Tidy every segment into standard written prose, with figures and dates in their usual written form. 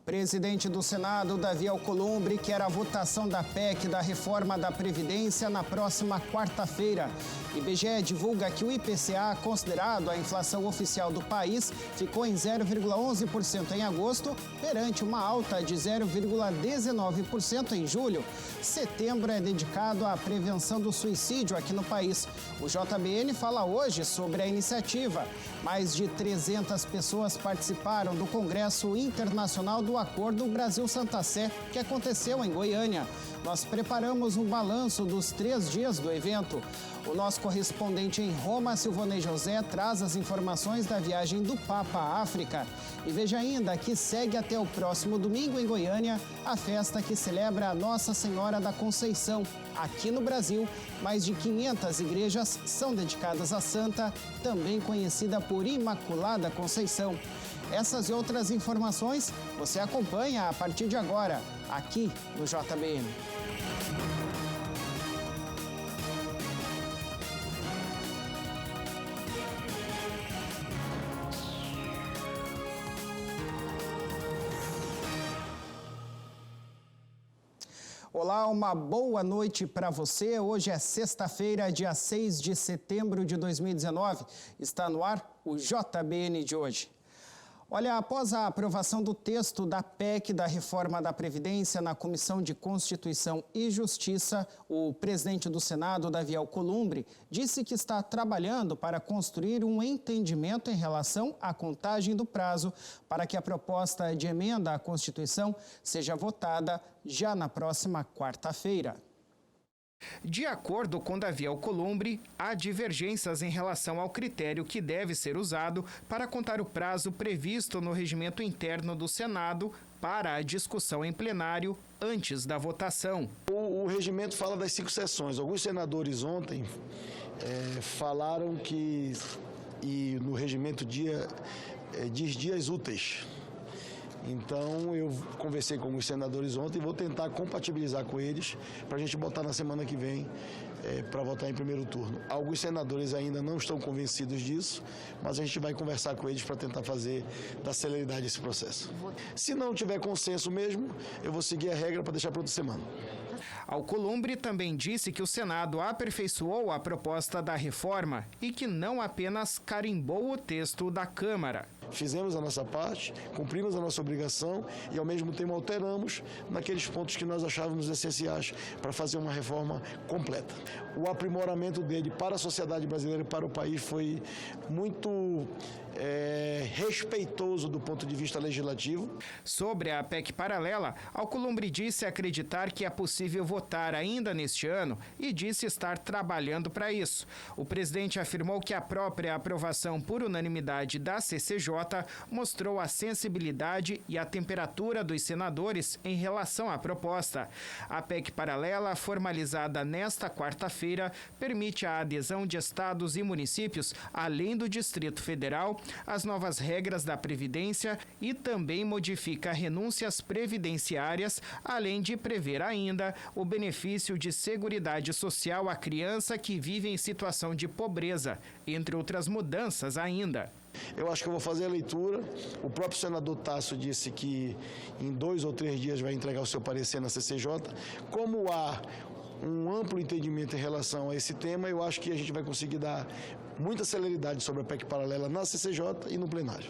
Presidente do Senado, Davi Alcolumbre, quer a votação da PEC da reforma da Previdência na próxima quarta-feira. IBGE divulga que o IPCA, considerado a inflação oficial do país, ficou em 0,11% em agosto, perante uma alta de 0,19% em julho. Setembro é dedicado à prevenção do suicídio aqui no país. O JBN fala hoje sobre a iniciativa. Mais de 300 pessoas participaram do Congresso Internacional do Acordo Brasil-Santa Sé, que aconteceu em Goiânia. Nós preparamos um balanço dos 3 dias do evento. O nosso correspondente em Roma, Silvonei José, traz as informações da viagem do Papa à África. E veja ainda que segue até o próximo domingo em Goiânia a festa que celebra a Nossa Senhora da Conceição. Aqui no Brasil, mais de 500 igrejas são dedicadas à santa, também conhecida por Imaculada Conceição. Essas e outras informações você acompanha a partir de agora, aqui no JBN. Olá, uma boa noite para você. Hoje é sexta-feira, dia 6 de setembro de 2019. Está no ar o JBN de hoje. Olha, após a aprovação do texto da PEC da reforma da Previdência na Comissão de Constituição e Justiça, o presidente do Senado, Davi Alcolumbre, disse que está trabalhando para construir um entendimento em relação à contagem do prazo para que a proposta de emenda à Constituição seja votada já na próxima quarta-feira. De acordo com Davi Alcolumbre, há divergências em relação ao critério que deve ser usado para contar o prazo previsto no regimento interno do Senado para a discussão em plenário antes da votação. O regimento fala das 5 sessões. Alguns senadores ontem falaram que no regimento diz dias úteis. Então, eu conversei com os senadores ontem e vou tentar compatibilizar com eles para a gente botar na semana que vem para votar em primeiro turno. Alguns senadores ainda não estão convencidos disso, mas a gente vai conversar com eles para tentar fazer da celeridade esse processo. Se não tiver consenso mesmo, eu vou seguir a regra para deixar para outra semana. Alcolumbre também disse que o Senado aperfeiçoou a proposta da reforma e que não apenas carimbou o texto da Câmara. Fizemos a nossa parte, cumprimos a nossa obrigação e, ao mesmo tempo, alteramos naqueles pontos que nós achávamos essenciais para fazer uma reforma completa. O aprimoramento dele para a sociedade brasileira e para o país foi muito respeitoso do ponto de vista legislativo. Sobre a PEC paralela, Alcolumbre disse acreditar que é possível votar ainda neste ano e disse estar trabalhando para isso. O presidente afirmou que a própria aprovação por unanimidade da CCJ mostrou a sensibilidade e a temperatura dos senadores em relação à proposta. A PEC paralela, formalizada nesta quarta-feira, permite a adesão de estados e municípios, além do Distrito Federal, as novas regras da Previdência e também modifica renúncias previdenciárias, além de prever ainda o benefício de Seguridade Social à criança que vive em situação de pobreza, entre outras mudanças ainda. Eu acho que eu vou fazer a leitura. O próprio senador Tasso disse que em 2 ou 3 dias vai entregar o seu parecer na CCJ. Como há um amplo entendimento em relação a esse tema, eu acho que a gente vai conseguir dar muita celeridade sobre a PEC paralela na CCJ e no plenário.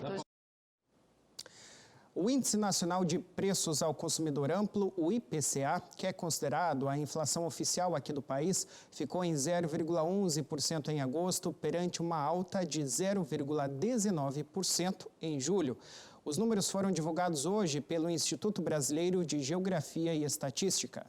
O Índice Nacional de Preços ao Consumidor Amplo, o IPCA, que é considerado a inflação oficial aqui do país, ficou em 0,11% em agosto, perante uma alta de 0,19% em julho. Os números foram divulgados hoje pelo Instituto Brasileiro de Geografia e Estatística.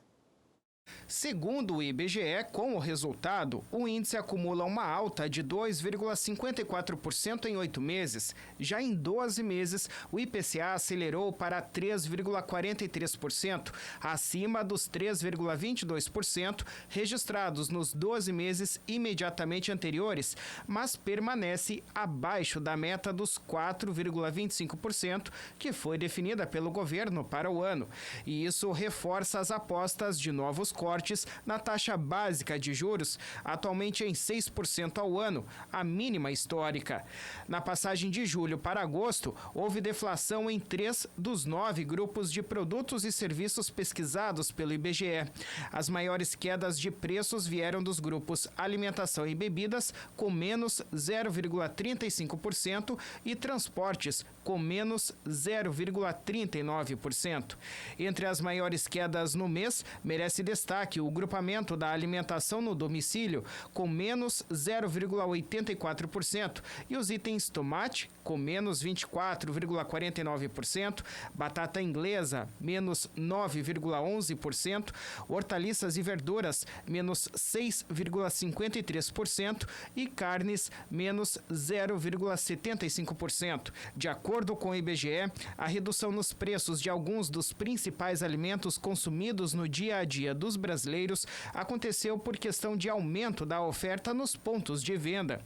Segundo o IBGE, com o resultado, o índice acumula uma alta de 2,54% em 8 meses. Já em 12 meses, o IPCA acelerou para 3,43%, acima dos 3,22% registrados nos 12 meses imediatamente anteriores, mas permanece abaixo da meta dos 4,25% que foi definida pelo governo para o ano. E isso reforça as apostas de novos cortes na taxa básica de juros, atualmente em 6% ao ano, a mínima histórica. Na passagem de julho para agosto, houve deflação em 3 dos 9 grupos de produtos e serviços pesquisados pelo IBGE. As maiores quedas de preços vieram dos grupos alimentação e bebidas, com menos 0,35%, e transportes, com menos 0,39%. Entre as maiores quedas no mês, merece destaque o grupamento da alimentação no domicílio, com menos 0,84%, e os itens tomate, com menos 24,49%, batata inglesa, menos 9,11%, hortaliças e verduras, menos 6,53% e carnes, menos 0,75%. De acordo com o IBGE, a redução nos preços de alguns dos principais alimentos consumidos no dia a dia dos brasileiros aconteceu por questão de aumento da oferta nos pontos de venda.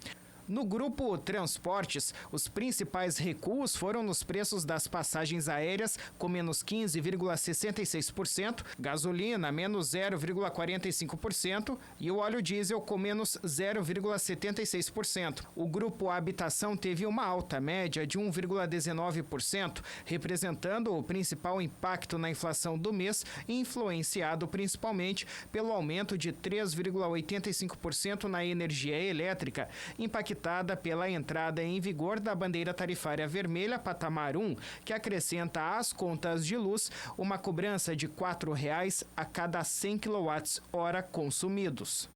No grupo Transportes, os principais recuos foram nos preços das passagens aéreas, com menos 15,66%, gasolina, menos 0,45% e o óleo diesel, com menos 0,76%. O grupo Habitação teve uma alta média de 1,19%, representando o principal impacto na inflação do mês, influenciado principalmente pelo aumento de 3,85% na energia elétrica, impactada pela entrada em vigor da bandeira tarifária vermelha patamar 1, que acrescenta às contas de luz uma cobrança de R$ 4,00 a cada 100 kWh consumidos.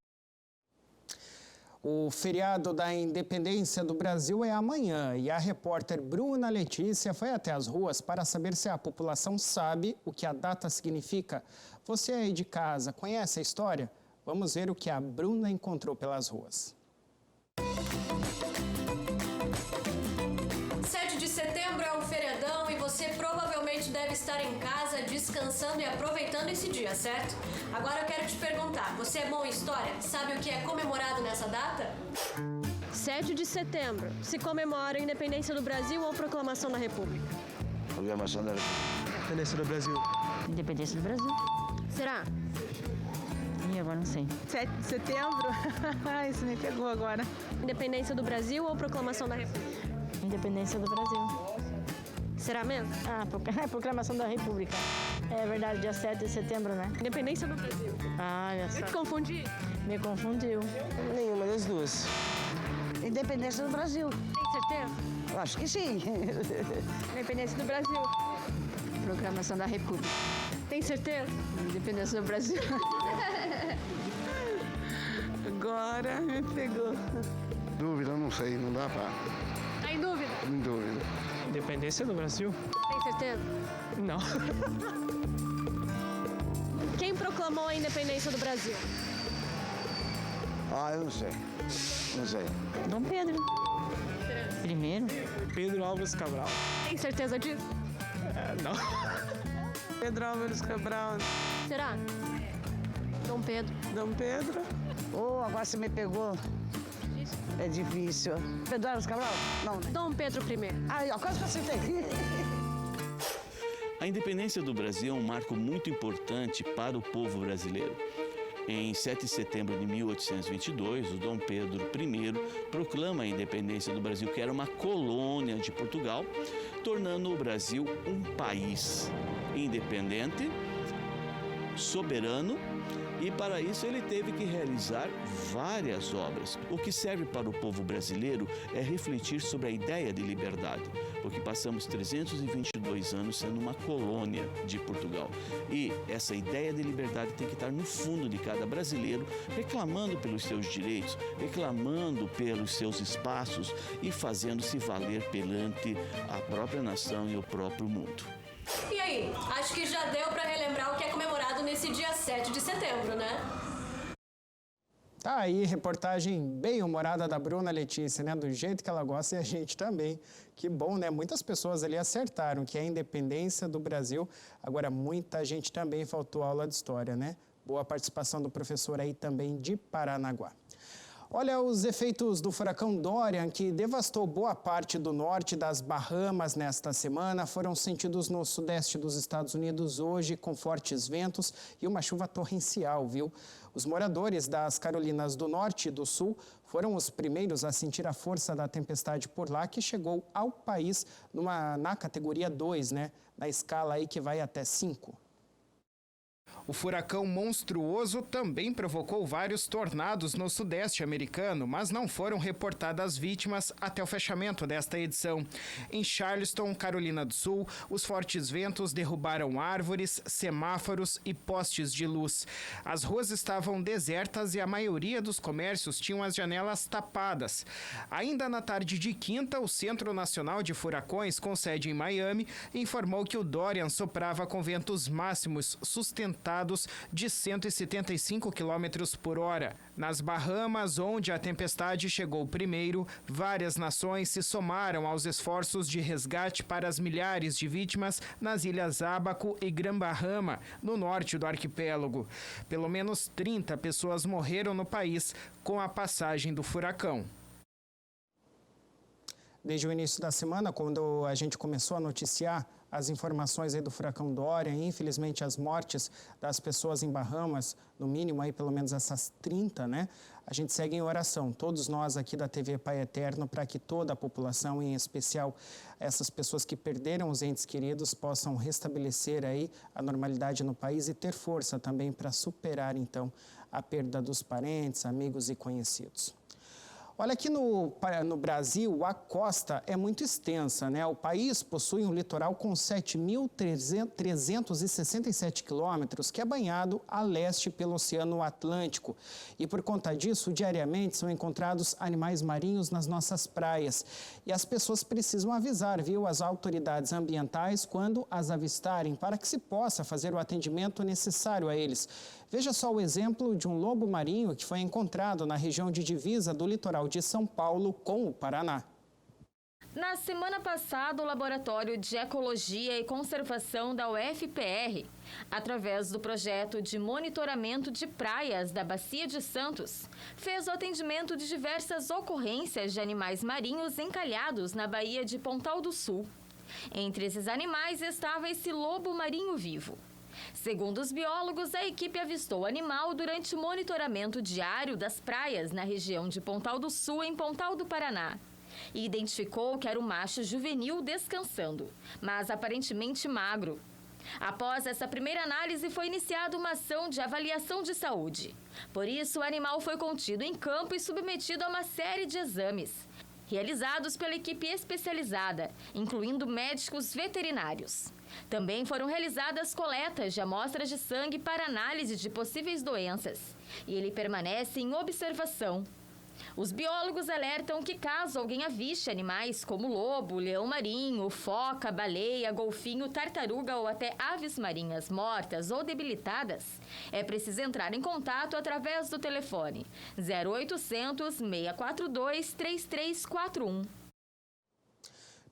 O feriado da Independência do Brasil é amanhã e a repórter Bruna Letícia foi até as ruas para saber se a população sabe o que a data significa. Você aí de casa conhece a história? Vamos ver o que a Bruna encontrou pelas ruas. 7 de setembro é um feriadão e você provavelmente deve estar em casa descansando e aproveitando esse dia, certo? Agora eu quero te perguntar, você é bom em história? Sabe o que é comemorado nessa data? 7 de setembro se comemora a independência do Brasil ou proclamação da República? Proclamação da República. Independência do Brasil. Independência do Brasil. Será? E agora não sei. 7 de setembro? Isso me pegou agora. Independência do Brasil ou proclamação da República? Independência do Brasil. Será mesmo? Ah, proclamação da República. É verdade, dia 7 de setembro, né? Independência do Brasil. Ah, já Eu sei. te confundi? Me confundiu. Nenhuma das duas. Independência do Brasil. Tem certeza? Eu acho que sim. Independência do Brasil. Proclamação da República. Tem certeza? Independência do Brasil. Agora me pegou. Dúvida, não sei, não dá pra. Tá em dúvida? Em dúvida. Independência do Brasil? Tem certeza? Não. Quem proclamou a independência do Brasil? Ah, eu não sei. Não sei. Dom Pedro. Primeiro. Pedro Álvares Cabral? Tem certeza disso? Não. Pedro Álvares Cabral. Será? Dom Pedro. Dom Pedro. Oh, agora você me pegou. É difícil. Pedro Álvares Cabral? Não, né? Dom Pedro I. Aí, ó, quase que acertei. A independência do Brasil é um marco muito importante para o povo brasileiro. Em 7 de setembro de 1822, o Dom Pedro I proclama a independência do Brasil, que era uma colônia de Portugal, tornando o Brasil um país independente, soberano, e para isso ele teve que realizar várias obras. O que serve para o povo brasileiro é refletir sobre a ideia de liberdade, porque passamos 322 anos sendo uma colônia de Portugal. E essa ideia de liberdade tem que estar no fundo de cada brasileiro, reclamando pelos seus direitos, reclamando pelos seus espaços e fazendo-se valer perante a própria nação e o próprio mundo. E aí, acho que já deu para relembrar o que é comemorado nesse dia 7 de setembro, né? Tá aí, reportagem bem humorada da Bruna Letícia, né? Do jeito que ela gosta e a gente também. Que bom, né? Muitas pessoas ali acertaram que é a independência do Brasil. Agora, muita gente também faltou aula de história, né? Boa participação do professor aí também de Paranaguá. Olha, os efeitos do furacão Dorian, que devastou boa parte do norte das Bahamas nesta semana, foram sentidos no sudeste dos Estados Unidos hoje, com fortes ventos e uma chuva torrencial, viu? Os moradores das Carolinas do Norte e do Sul foram os primeiros a sentir a força da tempestade por lá, que chegou ao país na categoria 2, né? Na escala aí que vai até 5. O furacão monstruoso também provocou vários tornados no sudeste americano, mas não foram reportadas vítimas até o fechamento desta edição. Em Charleston, Carolina do Sul, os fortes ventos derrubaram árvores, semáforos e postes de luz. As ruas estavam desertas e a maioria dos comércios tinham as janelas tapadas. Ainda na tarde de quinta, o Centro Nacional de Furacões, com sede em Miami, informou que o Dorian soprava com ventos máximos sustentados de 175 km por hora. Nas Bahamas, onde a tempestade chegou primeiro, várias nações se somaram aos esforços de resgate para as milhares de vítimas nas ilhas Abaco e Gran Bahama, no norte do arquipélago. Pelo menos 30 pessoas morreram no país com a passagem do furacão. Desde o início da semana, quando a gente começou a noticiar as informações aí do furacão Dorian, infelizmente as mortes das pessoas em Bahamas, no mínimo aí pelo menos essas 30, né? A gente segue em oração, todos nós aqui da TV Pai Eterno, para que toda a população, em especial essas pessoas que perderam os entes queridos, possam restabelecer aí a normalidade no país e ter força também para superar então a perda dos parentes, amigos e conhecidos. Olha, aqui no Brasil, a costa é muito extensa, né? O país possui um litoral com 7.367 quilômetros, que é banhado a leste pelo Oceano Atlântico. E por conta disso, diariamente são encontrados animais marinhos nas nossas praias. E as pessoas precisam avisar, viu, as autoridades ambientais quando as avistarem, para que se possa fazer o atendimento necessário a eles. Veja só o exemplo de um lobo marinho que foi encontrado na região de divisa do litoral de São Paulo com o Paraná. Na semana passada, o Laboratório de Ecologia e Conservação da UFPR, através do projeto de monitoramento de praias da Bacia de Santos, fez o atendimento de diversas ocorrências de animais marinhos encalhados na Baía de Pontal do Sul. Entre esses animais estava esse lobo marinho vivo. Segundo os biólogos, a equipe avistou o animal durante o monitoramento diário das praias na região de Pontal do Sul, em Pontal do Paraná, e identificou que era um macho juvenil descansando, mas aparentemente magro. Após essa primeira análise, foi iniciada uma ação de avaliação de saúde. Por isso, o animal foi contido em campo e submetido a uma série de exames, realizados pela equipe especializada, incluindo médicos veterinários. Também foram realizadas coletas de amostras de sangue para análise de possíveis doenças, e ele permanece em observação. Os biólogos alertam que caso alguém aviste animais como lobo, leão marinho, foca, baleia, golfinho, tartaruga ou até aves marinhas mortas ou debilitadas, é preciso entrar em contato através do telefone 0800 642 3341.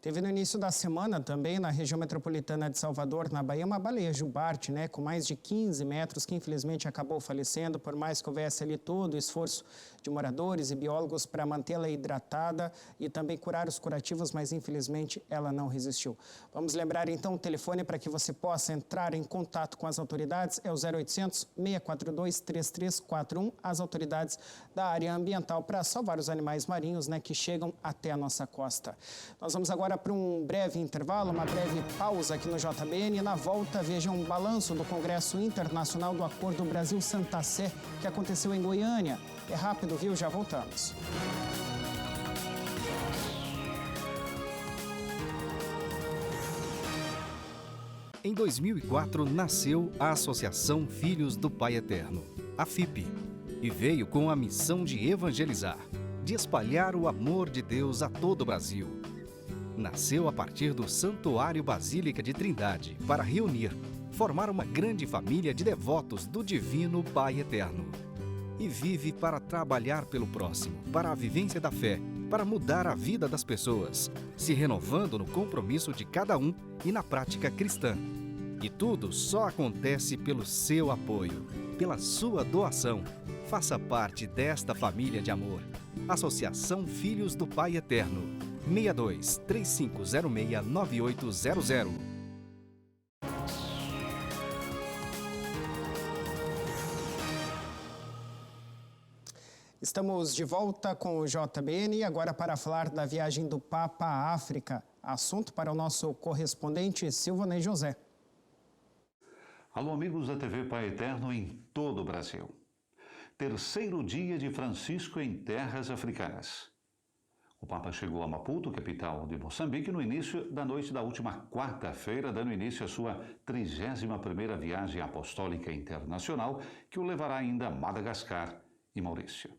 Teve no início da semana também, na região metropolitana de Salvador, na Bahia, uma baleia jubarte, né, com mais de 15 metros, que infelizmente acabou falecendo, por mais que houvesse ali todo o esforço de moradores e biólogos para mantê-la hidratada e também curar os curativos, mas infelizmente ela não resistiu. Vamos lembrar então o telefone para que você possa entrar em contato com as autoridades, é o 0800 642 3341, as autoridades da área ambiental para salvar os animais marinhos, né, que chegam até a nossa costa. Nós vamos agora para um breve intervalo, uma breve pausa aqui no JBN. Na volta, vejam um balanço do Congresso Internacional do Acordo Brasil-Santa Sé, que aconteceu em Goiânia. É rápido, viu? Já voltamos. Em 2004, nasceu a Associação Filhos do Pai Eterno, a FIP, e veio com a missão de evangelizar, de espalhar o amor de Deus a todo o Brasil. Nasceu a partir do Santuário Basílica de Trindade para reunir, formar uma grande família de devotos do Divino Pai Eterno. E vive para trabalhar pelo próximo, para a vivência da fé, para mudar a vida das pessoas, se renovando no compromisso de cada um e na prática cristã. E tudo só acontece pelo seu apoio, pela sua doação. Faça parte desta família de amor. Associação Filhos do Pai Eterno. 62 3506 9800. Estamos de volta com o JBN, agora para falar da viagem do Papa à África. Assunto para o nosso correspondente Silvanei José. Alô, amigos da TV Pai Eterno em todo o Brasil. Terceiro dia de Francisco em terras africanas. O Papa chegou a Maputo, capital de Moçambique, no início da noite da última quarta-feira, dando início à sua 31ª viagem apostólica internacional, que o levará ainda a Madagascar e Maurício.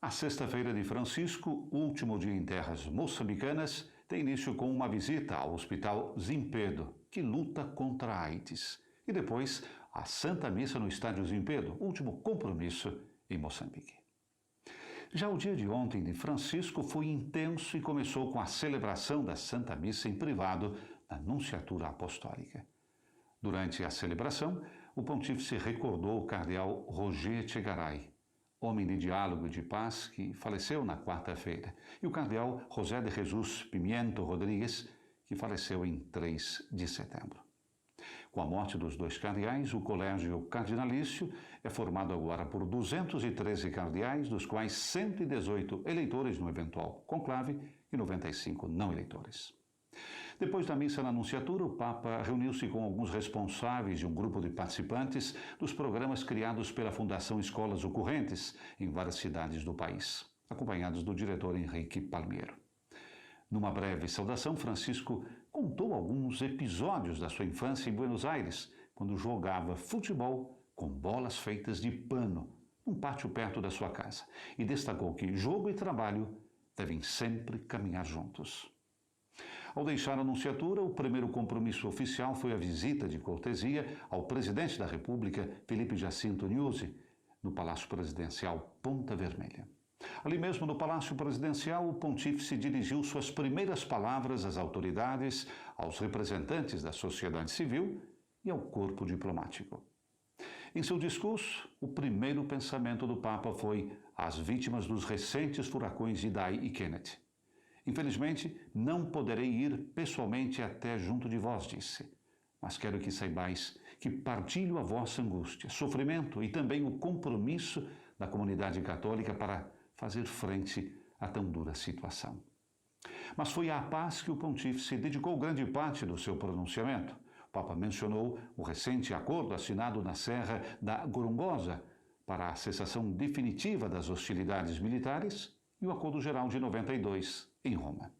A sexta-feira de Francisco, último dia em terras moçambicanas, tem início com uma visita ao Hospital Zimpedo, que luta contra a AIDS, e depois a Santa Missa no Estádio Zimpedo, último compromisso em Moçambique. Já o dia de ontem de Francisco foi intenso e começou com a celebração da Santa Missa em privado na Nunciatura Apostólica. Durante a celebração, o pontífice recordou o cardeal Roger Chegaray, homem de diálogo e de paz que faleceu na quarta-feira, e o cardeal José de Jesus Pimiento Rodrigues, que faleceu em 3 de setembro. Com a morte dos dois cardeais, o colégio cardinalício é formado agora por 213 cardeais, dos quais 118 eleitores no eventual conclave e 95 não eleitores. Depois da missa na Nunciatura, o Papa reuniu-se com alguns responsáveis de um grupo de participantes dos programas criados pela Fundação Escolas Ocorrentes em várias cidades do país, acompanhados do diretor Henrique Palmiero. Numa breve saudação, Francisco contou alguns episódios da sua infância em Buenos Aires, quando jogava futebol com bolas feitas de pano, num pátio perto da sua casa, e destacou que jogo e trabalho devem sempre caminhar juntos. Ao deixar a Nunciatura, o primeiro compromisso oficial foi a visita de cortesia ao presidente da República, Felipe Jacinto Nyusi, no Palácio Presidencial Ponta Vermelha. Ali mesmo no Palácio Presidencial, o pontífice dirigiu suas primeiras palavras às autoridades, aos representantes da sociedade civil e ao corpo diplomático. Em seu discurso, o primeiro pensamento do Papa foi às vítimas dos recentes furacões Idai e Kenneth. Infelizmente, não poderei ir pessoalmente até junto de vós, disse, mas quero que saibais que partilho a vossa angústia, sofrimento e também o compromisso da comunidade católica para fazer frente a tão dura situação. Mas foi à paz que o pontífice dedicou grande parte do seu pronunciamento. O Papa mencionou o recente acordo assinado na Serra da Gorongosa para a cessação definitiva das hostilidades militares e o Acordo Geral de 92, em Roma.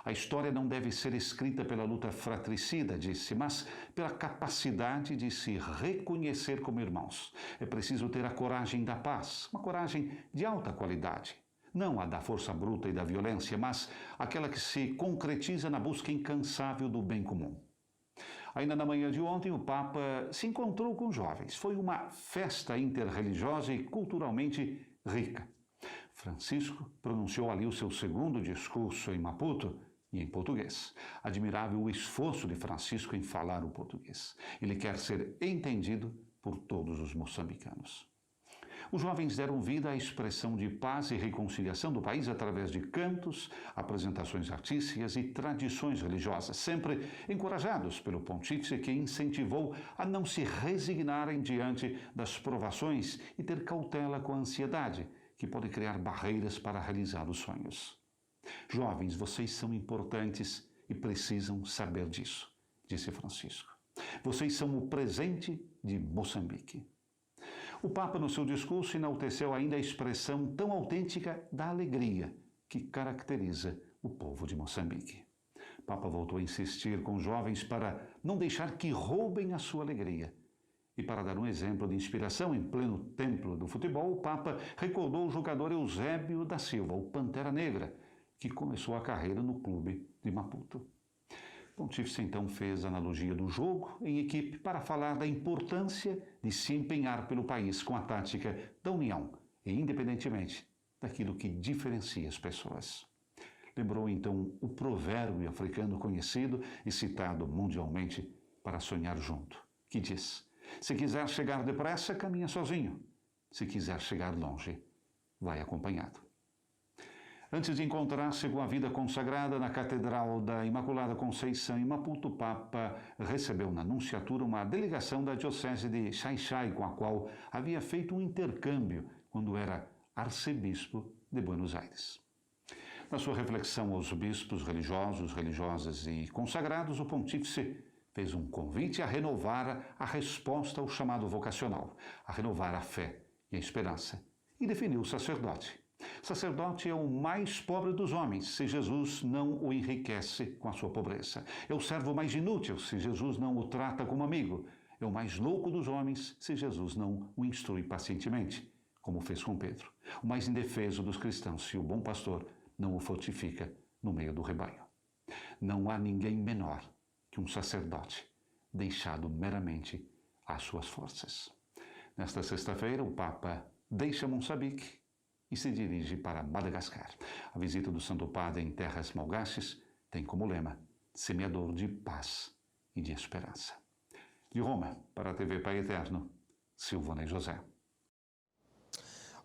A história não deve ser escrita pela luta fratricida, disse, mas pela capacidade de se reconhecer como irmãos. É preciso ter a coragem da paz, uma coragem de alta qualidade. Não a da força bruta e da violência, mas aquela que se concretiza na busca incansável do bem comum. Ainda na manhã de ontem, o Papa se encontrou com jovens. Foi uma festa interreligiosa e culturalmente rica. Francisco pronunciou ali o seu segundo discurso em Maputo e em português. Admirável o esforço de Francisco em falar o português. Ele quer ser entendido por todos os moçambicanos. Os jovens deram vida à expressão de paz e reconciliação do país através de cantos, apresentações artísticas e tradições religiosas, sempre encorajados pelo pontífice que incentivou a não se resignarem diante das provações e ter cautela com a ansiedade, que pode criar barreiras para realizar os sonhos. Jovens, vocês são importantes e precisam saber disso, disse Francisco. Vocês são o presente de Moçambique. O Papa, no seu discurso, enalteceu ainda a expressão tão autêntica da alegria que caracteriza o povo de Moçambique. O Papa voltou a insistir com os jovens para não deixar que roubem a sua alegria. E para dar um exemplo de inspiração em pleno templo do futebol, o Papa recordou o jogador Eusébio da Silva, o Pantera Negra, que começou a carreira no clube de Maputo. O pontífice então fez a analogia do jogo em equipe para falar da importância de se empenhar pelo país com a tática da união e independentemente daquilo que diferencia as pessoas. Lembrou então o provérbio africano conhecido e citado mundialmente para sonhar junto, que diz: Se quiser chegar depressa, caminha sozinho. Se quiser chegar longe, vai acompanhado. Antes de encontrar-se com a vida consagrada na Catedral da Imaculada Conceição em Maputo, o Papa recebeu na nunciatura uma delegação da Diocese de Xai-Xai, com a qual havia feito um intercâmbio quando era arcebispo de Buenos Aires. Na sua reflexão aos bispos religiosos, religiosas e consagrados, o pontífice fez um convite a renovar a resposta ao chamado vocacional, a renovar a fé e a esperança, e definiu o sacerdote. Sacerdote é o mais pobre dos homens, se Jesus não o enriquece com a sua pobreza. É o servo mais inútil, se Jesus não o trata como amigo. É o mais louco dos homens, se Jesus não o instrui pacientemente, como fez com Pedro. O mais indefeso dos cristãos, se o bom pastor não o fortifica no meio do rebanho. Não há ninguém menor que um sacerdote, deixado meramente às suas forças. Nesta sexta-feira, o Papa deixa Moçambique e se dirige para Madagascar. A visita do Santo Padre em terras malgaches tem como lema semeador de paz e de esperança. De Roma, para a TV Pai Eterno, Silvana José.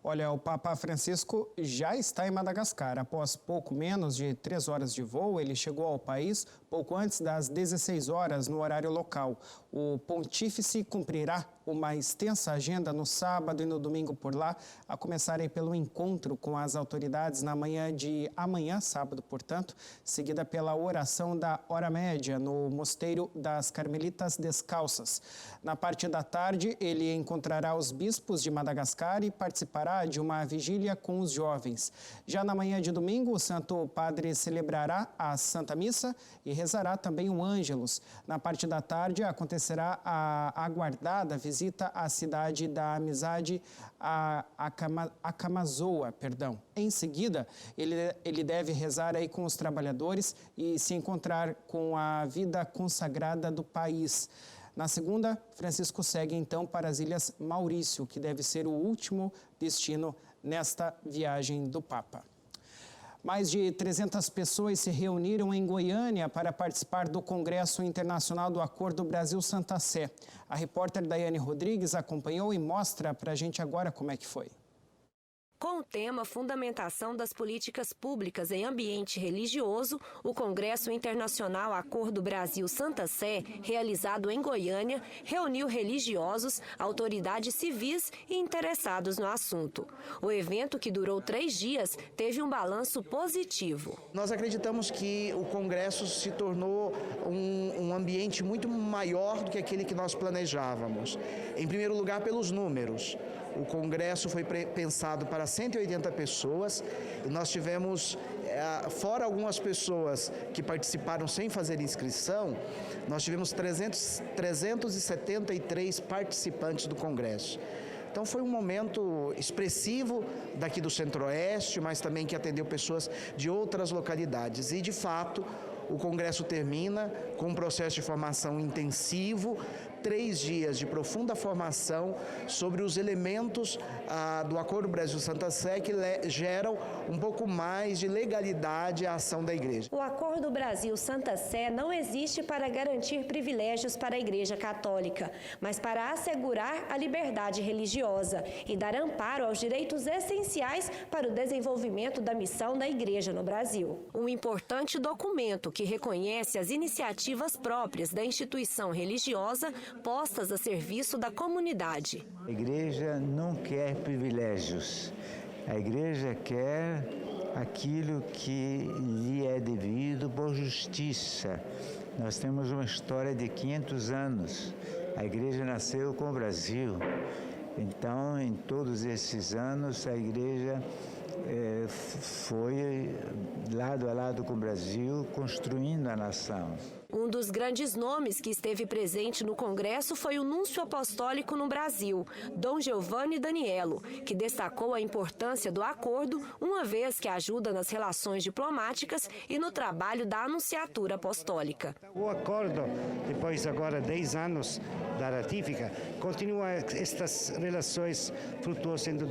Olha, o Papa Francisco já está em Madagascar. Após pouco menos de 3 horas de voo, ele chegou ao país pouco antes das 16 horas no horário local. O pontífice cumprirá uma extensa agenda no sábado e no domingo por lá, a começarem pelo encontro com as autoridades na manhã de amanhã, sábado, portanto, seguida pela oração da hora média no Mosteiro das Carmelitas Descalças. Na parte da tarde, ele encontrará os bispos de Madagascar e participará de uma vigília com os jovens. Já na manhã de domingo, o Santo Padre celebrará a Santa Missa e rezará também o Ângelus. Na parte da tarde, acontecerá a aguardada visita à cidade da Amizade, a Acamazoa, Em seguida, ele deve rezar aí com os trabalhadores e se encontrar com a vida consagrada do país. Na segunda, Francisco segue então para as Ilhas Maurício, que deve ser o último destino nesta viagem do Papa. Mais de 300 pessoas se reuniram em Goiânia para participar do Congresso Internacional do Acordo Brasil-Santa Sé. A repórter Daiane Rodrigues acompanhou e mostra para a gente agora como é que foi. Com o tema Fundamentação das Políticas Públicas em Ambiente Religioso, o Congresso Internacional Acordo Brasil-Santa Sé, realizado em Goiânia, reuniu religiosos, autoridades civis e interessados no assunto. O evento, que durou 3 dias, teve um balanço positivo. Nós acreditamos que o Congresso se tornou um ambiente muito maior do que aquele que nós planejávamos. Em primeiro lugar, pelos números. O Congresso foi pensado para 180 pessoas. Nós tivemos, fora algumas pessoas que participaram sem fazer inscrição, nós tivemos 373 participantes do Congresso. Então foi um momento expressivo daqui do Centro-Oeste, mas também que atendeu pessoas de outras localidades. E, de fato, o Congresso termina com um processo de formação intensivo, 3 dias de profunda formação sobre os elementos do Acordo Brasil-Santa Sé que geram um pouco mais de legalidade à ação da Igreja. O Acordo Brasil-Santa Sé não existe para garantir privilégios para a Igreja Católica, mas para assegurar a liberdade religiosa e dar amparo aos direitos essenciais para o desenvolvimento da missão da Igreja no Brasil. Um importante documento que reconhece as iniciativas próprias da instituição religiosa postas a serviço da comunidade. A Igreja não quer privilégios. A Igreja quer aquilo que lhe é devido por justiça. Nós temos uma história de 500 anos. A Igreja nasceu com o Brasil. Então, em todos esses anos, a Igreja foi lado a lado com o Brasil, construindo a nação. Um dos grandes nomes que esteve presente no Congresso foi o Núncio Apostólico no Brasil, Dom Giovanni Daniello, que destacou a importância do acordo, uma vez que ajuda nas relações diplomáticas e no trabalho da Anunciatura Apostólica. O acordo, depois agora 10 anos da ratífica, continua estas relações frutuosas entre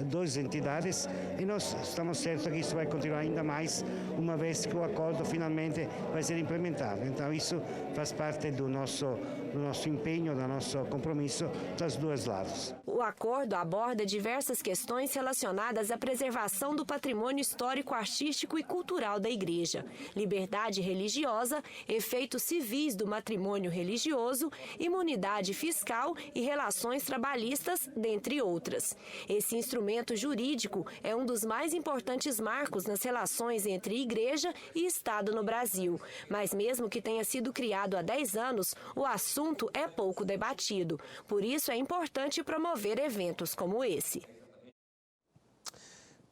duas entidades e nós estamos certos que isso vai continuar ainda mais, uma vez que o acordo finalmente vai ser implementado. Então isso faz parte do nosso empenho, do nosso compromisso dos dois lados. O acordo aborda diversas questões relacionadas à preservação do patrimônio histórico, artístico e cultural da Igreja, liberdade religiosa, efeitos civis do matrimônio religioso, imunidade fiscal e relações trabalhistas, dentre outras. Esse instrumento jurídico é um dos mais importantes marcos nas relações entre Igreja e Estado no Brasil. Mas mesmo que tenha sido criado há 10 anos, o assunto é pouco debatido. Por isso é importante promover eventos como esse.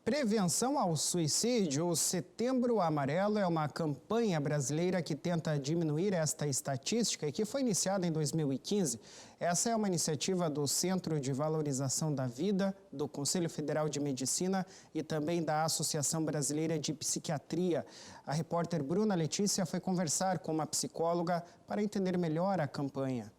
Prevenção ao suicídio, o Setembro Amarelo é uma campanha brasileira que tenta diminuir esta estatística e que foi iniciada em 2015. Essa é uma iniciativa do Centro de Valorização da Vida, do Conselho Federal de Medicina e também da Associação Brasileira de Psiquiatria. A repórter Bruna Letícia foi conversar com uma psicóloga para entender melhor a campanha.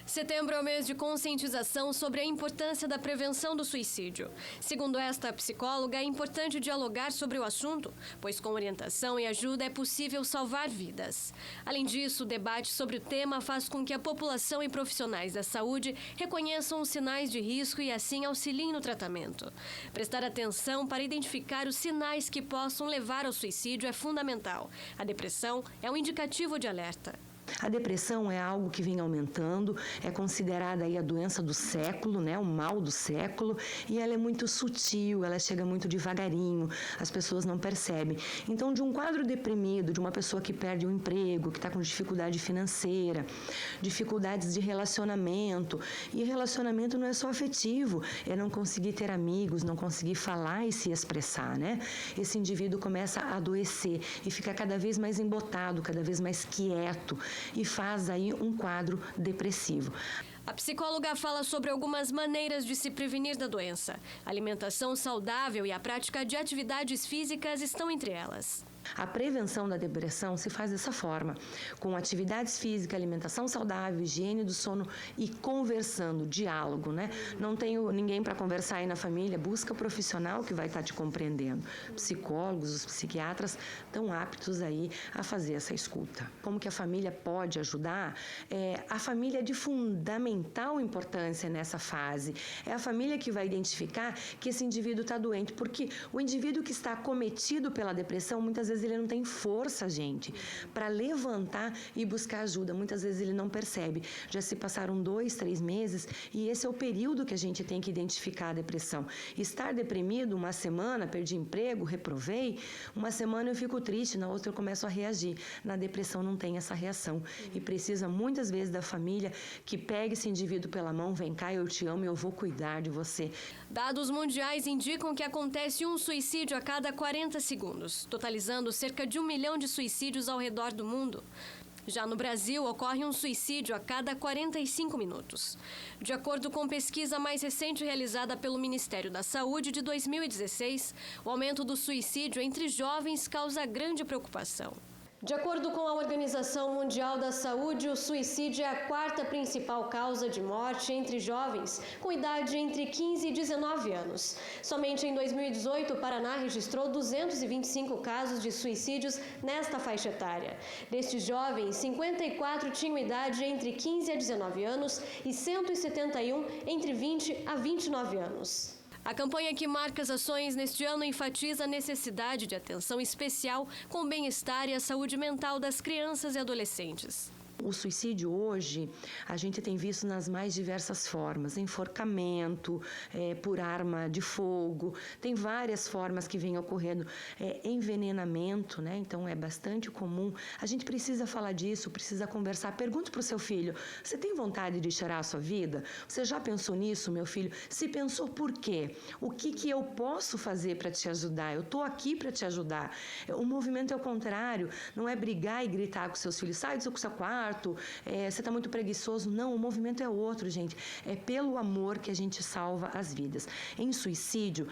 Setembro é o mês de conscientização sobre a importância da prevenção do suicídio. Segundo esta psicóloga, é importante dialogar sobre o assunto, pois com orientação e ajuda é possível salvar vidas. Além disso, o debate sobre o tema faz com que a população e profissionais da saúde reconheçam os sinais de risco e assim auxiliem no tratamento. Prestar atenção para identificar os sinais que possam levar ao suicídio é fundamental. A depressão é um indicativo de alerta. A depressão é algo que vem aumentando, é considerada aí a doença do século, né, o mal do século, e ela é muito sutil, ela chega muito devagarinho, as pessoas não percebem. Então, de um quadro deprimido, de uma pessoa que perde o emprego, que está com dificuldade financeira, dificuldades de relacionamento, e relacionamento não é só afetivo, é não conseguir ter amigos, não conseguir falar e se expressar, né? Esse indivíduo começa a adoecer e fica cada vez mais embotado, cada vez mais quieto, e faz aí um quadro depressivo. A psicóloga fala sobre algumas maneiras de se prevenir da doença. A alimentação saudável e a prática de atividades físicas estão entre elas. A prevenção da depressão se faz dessa forma, com atividades físicas, alimentação saudável, higiene do sono e conversando, diálogo, né? Não tenho ninguém para conversar aí na família, busca profissional que vai estar te compreendendo. Psicólogos, os psiquiatras estão aptos aí a fazer essa escuta. Como que a família pode ajudar? A família é de fundamental importância nessa fase. É a família que vai identificar que esse indivíduo está doente, porque o indivíduo que está acometido pela depressão, muitas vezes ele não tem força, gente, para levantar e buscar ajuda. Muitas vezes ele não percebe. Já se passaram 2, 3 meses e esse é o período que a gente tem que identificar a depressão. Estar deprimido, uma semana, perdi emprego, reprovei, uma semana eu fico triste, na outra eu começo a reagir. Na depressão não tem essa reação e precisa muitas vezes da família que pegue esse indivíduo pela mão, vem cá, eu te amo e eu vou cuidar de você. Dados mundiais indicam que acontece um suicídio a cada 40 segundos, totalizando cerca de 1 milhão de suicídios ao redor do mundo. Já no Brasil, ocorre um suicídio a cada 45 minutos. De acordo com pesquisa mais recente realizada pelo Ministério da Saúde de 2016, o aumento do suicídio entre jovens causa grande preocupação. De acordo com a Organização Mundial da Saúde, o suicídio é a 4ª principal causa de morte entre jovens com idade entre 15 e 19 anos. Somente em 2018, o Paraná registrou 225 casos de suicídios nesta faixa etária. Destes jovens, 54 tinham idade entre 15 a 19 anos e 171 entre 20 a 29 anos. A campanha que marca as ações neste ano enfatiza a necessidade de atenção especial com o bem-estar e a saúde mental das crianças e adolescentes. O suicídio hoje, a gente tem visto nas mais diversas formas, enforcamento, por arma de fogo, tem várias formas que vêm ocorrendo, envenenamento, né? Então é bastante comum. A gente precisa falar disso, precisa conversar. Pergunte para o seu filho, você tem vontade de tirar a sua vida? Você já pensou nisso, meu filho? Se pensou, por quê? O que eu posso fazer para te ajudar? Eu estou aqui para te ajudar. O movimento é o contrário, não é brigar e gritar com seus filhos, sai do seu quarto, você está muito preguiçoso. Não, o movimento é outro, gente. É pelo amor que a gente salva as vidas. Em suicídio,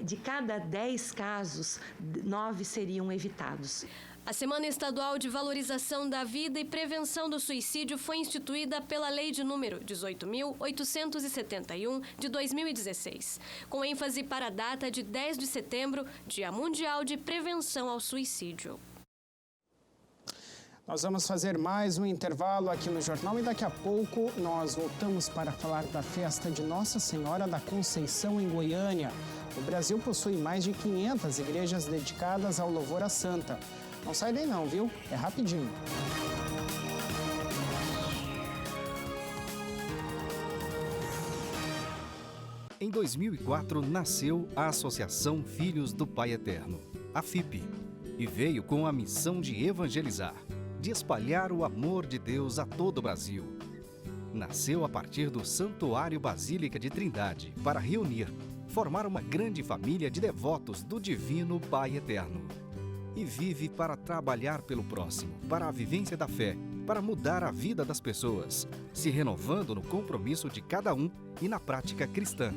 de cada 10 casos, 9 seriam evitados. A Semana Estadual de Valorização da Vida e Prevenção do Suicídio foi instituída pela Lei de número 18.871 de 2016, com ênfase para a data de 10 de setembro, Dia Mundial de Prevenção ao Suicídio. Nós vamos fazer mais um intervalo aqui no Jornal e daqui a pouco nós voltamos para falar da festa de Nossa Senhora da Conceição em Goiânia. O Brasil possui mais de 500 igrejas dedicadas ao louvor à santa. Não sai daí não, viu? É rapidinho. Em 2004, nasceu a Associação Filhos do Pai Eterno, a FIP, e veio com a missão de evangelizar, de espalhar o amor de Deus a todo o Brasil. Nasceu a partir do Santuário Basílica de Trindade para reunir, formar uma grande família de devotos do Divino Pai Eterno. E vive para trabalhar pelo próximo, para a vivência da fé, para mudar a vida das pessoas, se renovando no compromisso de cada um e na prática cristã.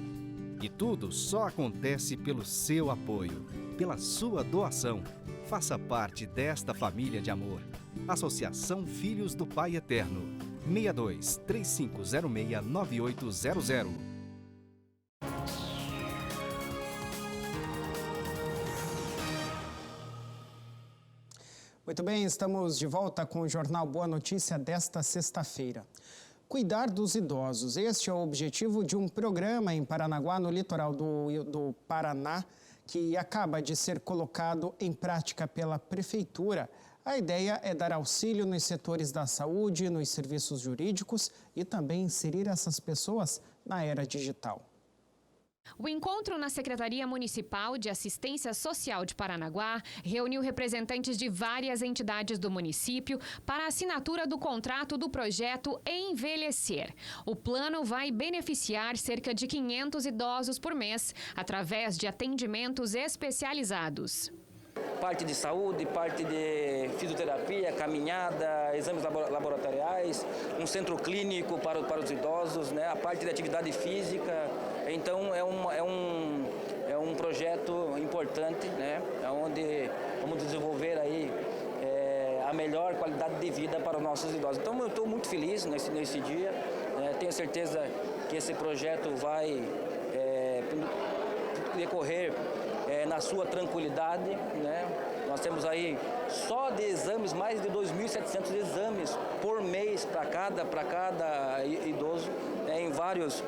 E tudo só acontece pelo seu apoio, pela sua doação. Faça parte desta família de amor. Associação Filhos do Pai Eterno. 62 3506 9800. Muito bem, estamos de volta com o Jornal Boa Notícia desta sexta-feira. Cuidar dos idosos. Este é o objetivo de um programa em Paranaguá, no litoral do Paraná, que acaba de ser colocado em prática pela Prefeitura. A ideia é dar auxílio nos setores da saúde, nos serviços jurídicos e também inserir essas pessoas na era digital. O encontro na Secretaria Municipal de Assistência Social de Paranaguá reuniu representantes de várias entidades do município para a assinatura do contrato do projeto Envelhecer. O plano vai beneficiar cerca de 500 idosos por mês, através de atendimentos especializados. Parte de saúde, parte de fisioterapia, caminhada, exames laboratoriais, um centro clínico para os idosos, né? A parte de atividade física. Então é um projeto importante, né? Onde vamos desenvolver aí a melhor qualidade de vida para os nossos idosos. Então eu estou muito feliz nesse dia, tenho certeza que esse projeto vai decorrer na sua tranquilidade, né? Nós temos aí só de exames mais de 2.700 exames por mês para cada idoso, em várias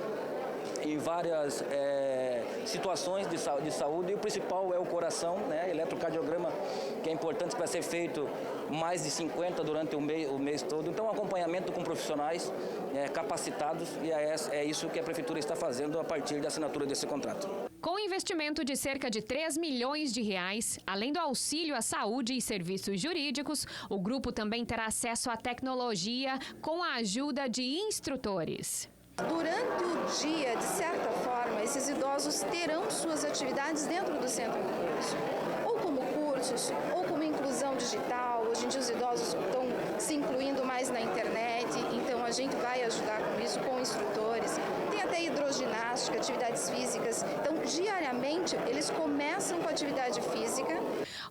situações de saúde, e o principal é o coração, né? Eletrocardiograma, que é importante, que vai ser feito mais de 50 durante o mês todo. Então, acompanhamento com profissionais capacitados, e é isso que a Prefeitura está fazendo a partir da assinatura desse contrato. Com investimento de cerca de 3 milhões de reais, além do auxílio à saúde e serviços jurídicos, o grupo também terá acesso à tecnologia com a ajuda de instrutores. Durante o dia, de certa forma, esses idosos terão suas atividades dentro do centro incluso, ou como cursos, ou como inclusão digital. Hoje em dia os idosos estão se incluindo mais na internet, então a gente vai ajudar com isso, com instrutores. Tem até hidroginástica, atividades físicas. Então, diariamente, eles começam com atividade física.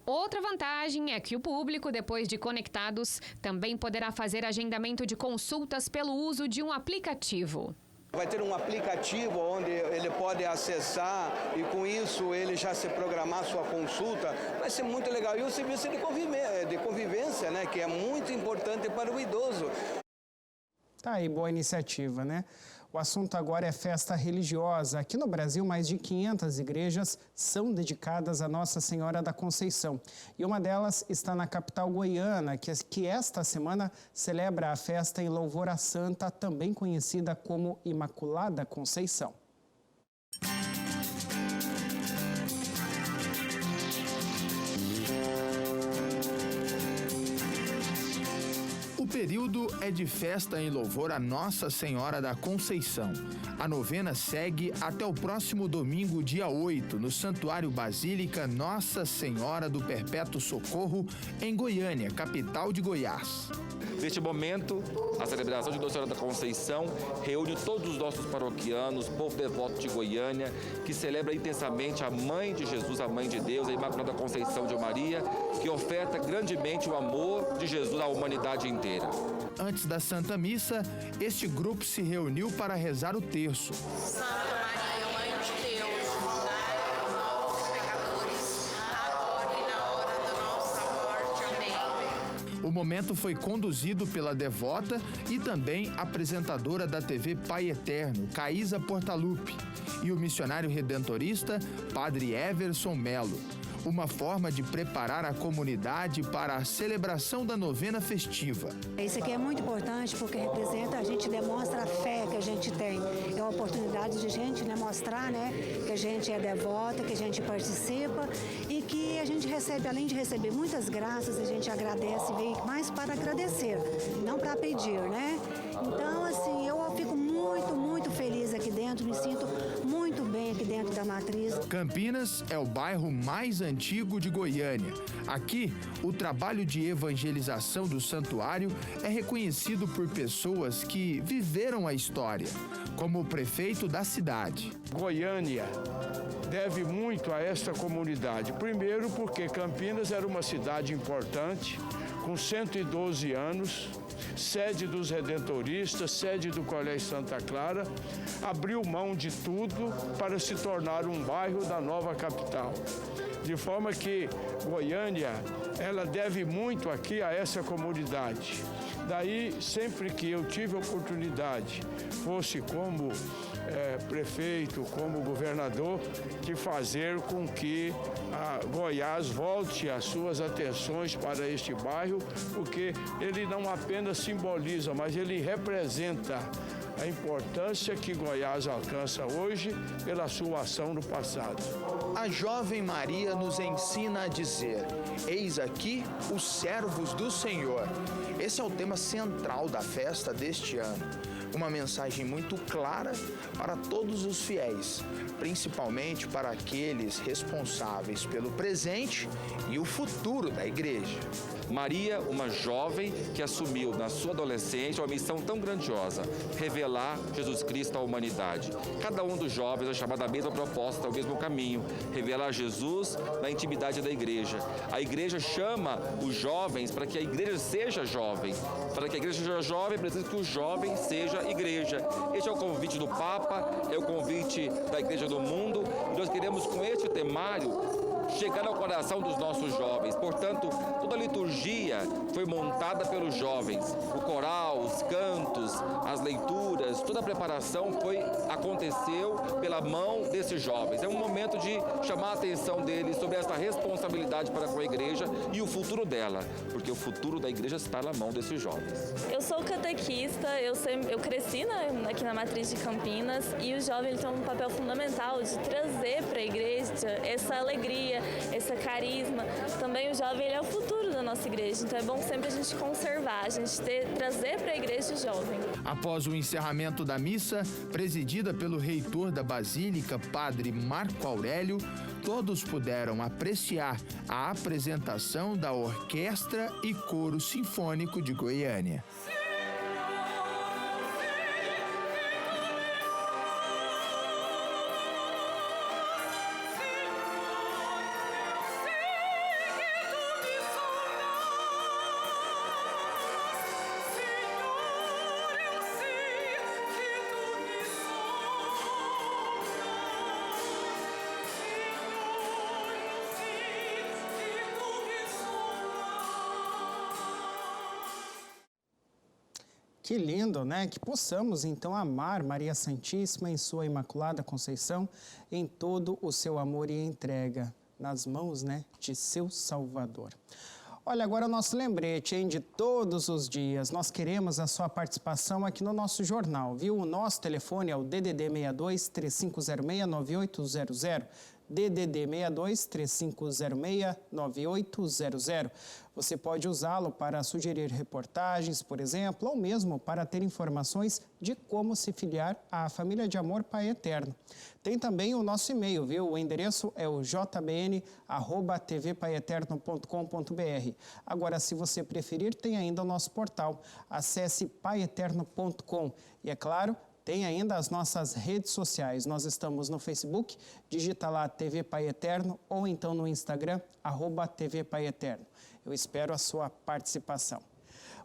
Outra vantagem é que o público, depois de conectados, também poderá fazer agendamento de consultas pelo uso de um aplicativo. Vai ter um aplicativo onde ele pode acessar e com isso ele já se programar sua consulta. Vai ser muito legal. E o serviço de convivência, né, que é muito importante para o idoso. Tá aí, boa iniciativa, né? O assunto agora é festa religiosa. Aqui no Brasil, mais de 500 igrejas são dedicadas a Nossa Senhora da Conceição. E uma delas está na capital goiana, que esta semana celebra a festa em louvor à Santa, também conhecida como Imaculada Conceição. O período é de festa em louvor a Nossa Senhora da Conceição. A novena segue até o próximo domingo, dia 8, no Santuário Basílica Nossa Senhora do Perpétuo Socorro, em Goiânia, capital de Goiás. Neste momento, a celebração de Nossa Senhora da Conceição reúne todos os nossos paroquianos, povo devoto de Goiânia, que celebra intensamente a Mãe de Jesus, a Mãe de Deus, a Imaculada Conceição de Maria, que oferta grandemente o amor de Jesus à humanidade inteira. Antes da Santa Missa, este grupo se reuniu para rezar o terço. Santa Maria, Mãe de Deus, rogai por nós, pecadores, agora e na hora da nossa morte. Amém. O momento foi conduzido pela devota e também apresentadora da TV Pai Eterno, Caísa Portaluppi, e o missionário redentorista, Padre Everson Melo. Uma forma de preparar a comunidade para a celebração da novena festiva. Isso aqui é muito importante porque representa, a gente demonstra a fé que a gente tem. É uma oportunidade de a gente mostrar que a gente é devota, que a gente participa e que a gente recebe, além de receber muitas graças, a gente agradece, vem mais para agradecer, não para pedir, né? Então, assim, eu fico muito feliz aqui dentro, me sinto muito bem aqui dentro da matriz. Campinas é o bairro mais antigo de Goiânia. Aqui, o trabalho de evangelização do santuário é reconhecido por pessoas que viveram a história, como o prefeito da cidade. Goiânia deve muito a esta comunidade. Primeiro, porque Campinas era uma cidade importante, com 112 anos, sede dos redentoristas, sede do Colégio Santa Clara, abriu mão de tudo para se tornar um bairro da nova capital. De forma que Goiânia, ela deve muito aqui a essa comunidade. Daí, sempre que eu tive a oportunidade, fosse como prefeito, como governador, de fazer com que Goiás volte as suas atenções para este bairro, porque ele não apenas simboliza, mas ele representa a importância que Goiás alcança hoje pela sua ação no passado. A jovem Maria nos ensina a dizer: eis aqui os servos do Senhor. Esse é o tema central da festa deste ano. Uma mensagem muito clara para todos os fiéis, principalmente para aqueles responsáveis pelo presente e o futuro da igreja. Maria, uma jovem que assumiu na sua adolescência uma missão tão grandiosa, revelar Jesus Cristo à humanidade. Cada um dos jovens é chamado à mesma proposta, ao mesmo caminho, revelar Jesus na intimidade da igreja. A igreja chama os jovens para que a igreja seja jovem. Para que a igreja seja jovem, precisa que o jovem seja igreja. Este é o convite do Papa, é o convite da igreja do mundo, e nós queremos, com este temário, chegar ao coração dos nossos jovens. Portanto, toda a liturgia foi montada pelos jovens. O coral, os cantos, as leituras, toda a preparação aconteceu pela mão desses jovens. É um momento de chamar a atenção deles sobre essa responsabilidade para com a igreja e o futuro dela, porque o futuro da igreja está na mão desses jovens. Eu sou catequista, eu cresci aqui na Matriz de Campinas, e o jovem tem um papel fundamental de trazer para a igreja essa alegria, esse carisma. Também o jovem ele é o futuro da nossa igreja, então é bom sempre a gente conservar, a gente trazer para a igreja o jovem. Após o encerramento da missa, presidida pelo reitor da Basílica, Padre Marco Aurélio, todos puderam apreciar a apresentação da Orquestra e Coro Sinfônico de Goiânia. Que lindo, né? Que possamos, então, amar Maria Santíssima em sua Imaculada Conceição, em todo o seu amor e entrega nas mãos, de seu Salvador. Olha, agora o nosso lembrete, de todos os dias. Nós queremos a sua participação aqui no nosso jornal, viu? O nosso telefone é o DDD 62 3506 9800. DDD 62 3506 9800. Você pode usá-lo para sugerir reportagens, por exemplo, ou mesmo para ter informações de como se filiar à Família de Amor Pai Eterno. Tem também o nosso e-mail, viu? O endereço é o jbn@tvpaeterno.com.br. Agora, se você preferir, tem ainda o nosso portal. Acesse paeterno.com e, é claro, tem ainda as nossas redes sociais. Nós estamos no Facebook, digita lá TV Pai Eterno, ou então no Instagram, @TV Pai Eterno. Eu espero a sua participação.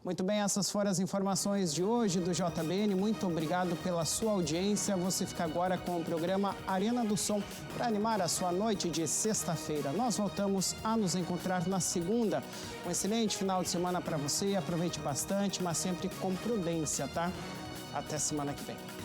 Muito bem, essas foram as informações de hoje do JBN. Muito obrigado pela sua audiência. Você fica agora com o programa Arena do Som para animar a sua noite de sexta-feira. Nós voltamos a nos encontrar na segunda. Um excelente final de semana para você. Aproveite bastante, mas sempre com prudência, tá? Até semana que vem.